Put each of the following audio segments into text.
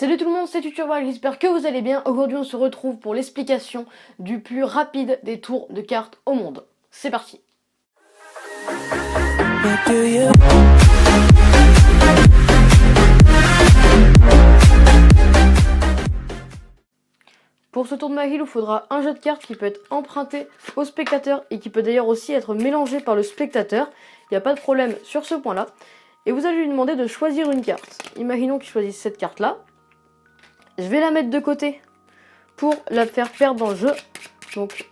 Salut tout le monde, c'est Tuturval, j'espère que vous allez bien. Aujourd'hui on se retrouve pour l'explication du plus rapide des tours de cartes au monde. C'est parti. Pour ce tour de magie, il vous faudra un jeu de cartes qui peut être emprunté au spectateur et qui peut d'ailleurs aussi être mélangé par le spectateur. Il n'y a pas de problème sur ce point-là. Et vous allez lui demander de choisir une carte. Imaginons qu'il choisisse cette carte-là. Je vais la mettre de côté pour la faire perdre dans le jeu. Donc,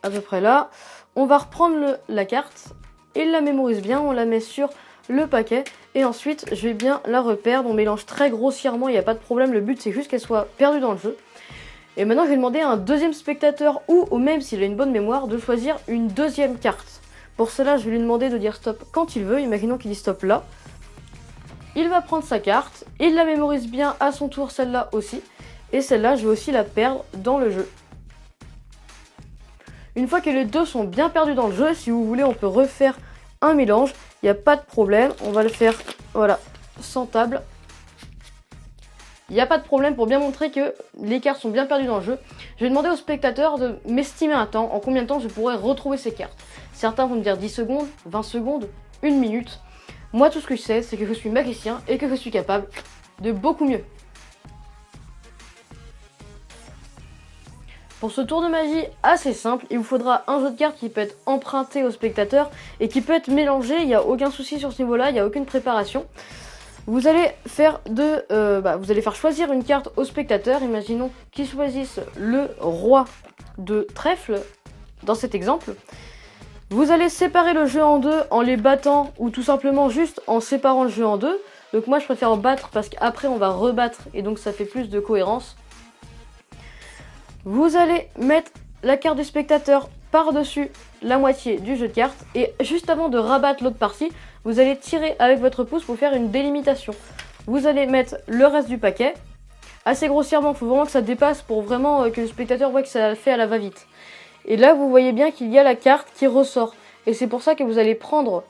à peu près là. On va reprendre la carte et la mémorise bien. On la met sur le paquet. Et ensuite, je vais bien la reperdre. On mélange très grossièrement, il n'y a pas de problème. Le but, c'est juste qu'elle soit perdue dans le jeu. Et maintenant, je vais demander à un deuxième spectateur, ou même s'il a une bonne mémoire, de choisir une deuxième carte. Pour cela, je vais lui demander de dire stop quand il veut. Imaginons qu'il dit stop là. Il va prendre sa carte, il la mémorise bien à son tour, celle-là aussi. Et celle-là, je vais aussi la perdre dans le jeu. Une fois que les deux sont bien perdus dans le jeu, si vous voulez, on peut refaire un mélange. Il n'y a pas de problème, on va le faire, voilà, sans table. Il n'y a pas de problème pour bien montrer que les cartes sont bien perdues dans le jeu. Je vais demander au spectateur de m'estimer un temps, en combien de temps je pourrais retrouver ces cartes. Certains vont me dire 10 secondes, 20 secondes, 1 minute. Moi, tout ce que je sais, c'est que je suis magicien et que je suis capable de beaucoup mieux. Pour ce tour de magie assez simple, il vous faudra un jeu de cartes qui peut être emprunté au spectateur et qui peut être mélangé. Il n'y a aucun souci sur ce niveau-là, il n'y a aucune préparation. Vous allez faire choisir une carte au spectateur. Imaginons qu'il choisisse le roi de trèfle dans cet exemple. Vous allez séparer le jeu en deux en les battant ou tout simplement juste en séparant le jeu en deux. Donc moi je préfère battre parce qu'après on va rebattre et donc ça fait plus de cohérence. Vous allez mettre la carte du spectateur par-dessus la moitié du jeu de cartes et juste avant de rabattre l'autre partie, vous allez tirer avec votre pouce pour faire une délimitation. Vous allez mettre le reste du paquet assez grossièrement, il faut vraiment que ça dépasse pour vraiment que le spectateur voit que ça fait à la va-vite. Et là, vous voyez bien qu'il y a la carte qui ressort. Et c'est pour ça que vous allez prendre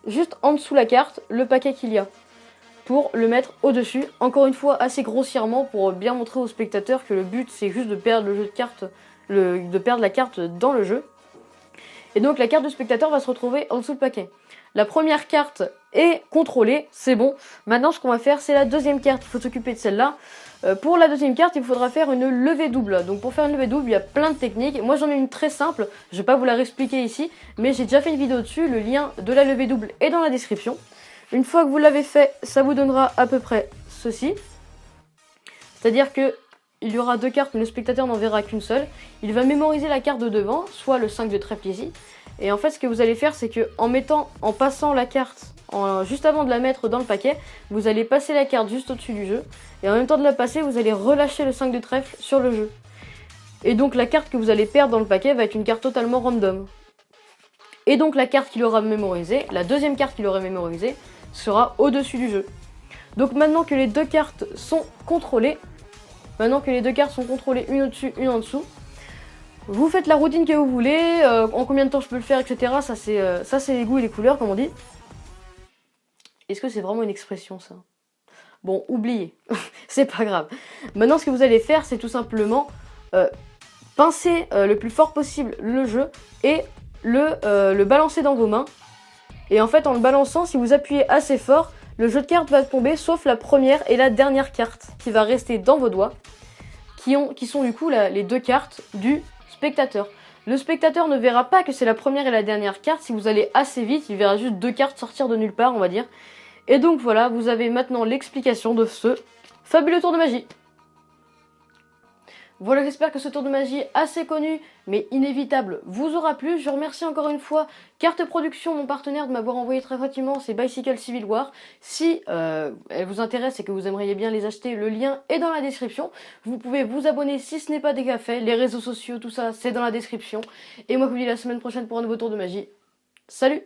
juste en dessous la carte le paquet qu'il y a. Pour le mettre au-dessus. Encore une fois, assez grossièrement pour bien montrer au spectateur que le but, c'est juste de perdre le jeu de cartes, de perdre la carte dans le jeu. Et donc, la carte du spectateur va se retrouver en dessous le paquet. La première carte est contrôlée, c'est bon. Maintenant, ce qu'on va faire, c'est la deuxième carte. Il faut s'occuper de celle-là. Pour la deuxième carte, il faudra faire une levée double. Donc pour faire une levée double, il y a plein de techniques. Moi j'en ai une très simple, je ne vais pas vous la réexpliquer ici, mais j'ai déjà fait une vidéo dessus. Le lien de la levée double est dans la description. Une fois que vous l'avez fait, ça vous donnera à peu près ceci. C'est-à-dire que il y aura deux cartes, mais le spectateur n'en verra qu'une seule. Il va mémoriser la carte de devant, soit le 5 de trèfle ici. Et en fait, ce que vous allez faire, c'est que en passant la carte, juste avant de la mettre dans le paquet, vous allez passer la carte juste au-dessus du jeu. Et en même temps de la passer, vous allez relâcher le 5 de trèfle sur le jeu. Et donc la carte que vous allez perdre dans le paquet va être une carte totalement random. Et donc la carte qu'il aura mémorisée, la deuxième carte qu'il aura mémorisée, sera au-dessus du jeu. Donc maintenant que les deux cartes sont contrôlées, une au-dessus, une en dessous, vous faites la routine que vous voulez, en combien de temps je peux le faire, etc. Ça c'est les goûts et les couleurs, comme on dit. Est-ce que c'est vraiment une expression, ça? Bon, oubliez, c'est pas grave. Maintenant, ce que vous allez faire, c'est tout simplement pincer le plus fort possible le jeu et le balancer dans vos mains. Et en fait, en le balançant, si vous appuyez assez fort, le jeu de cartes va tomber, sauf la première et la dernière carte qui va rester dans vos doigts, qui sont du coup les deux cartes du spectateur. Le spectateur ne verra pas que c'est la première et la dernière carte. Si vous allez assez vite, il verra juste deux cartes sortir de nulle part, on va dire. Et donc voilà, vous avez maintenant l'explication de ce fabuleux tour de magie. Voilà, j'espère que ce tour de magie assez connu mais inévitable vous aura plu. Je remercie encore une fois Carte Production, mon partenaire, de m'avoir envoyé très gentiment ces Bicycle Civil War. Si elles vous intéressent et que vous aimeriez bien les acheter, le lien est dans la description. Vous pouvez vous abonner si ce n'est pas déjà fait. Les réseaux sociaux, tout ça, c'est dans la description. Et moi, je vous dis la semaine prochaine pour un nouveau tour de magie. Salut!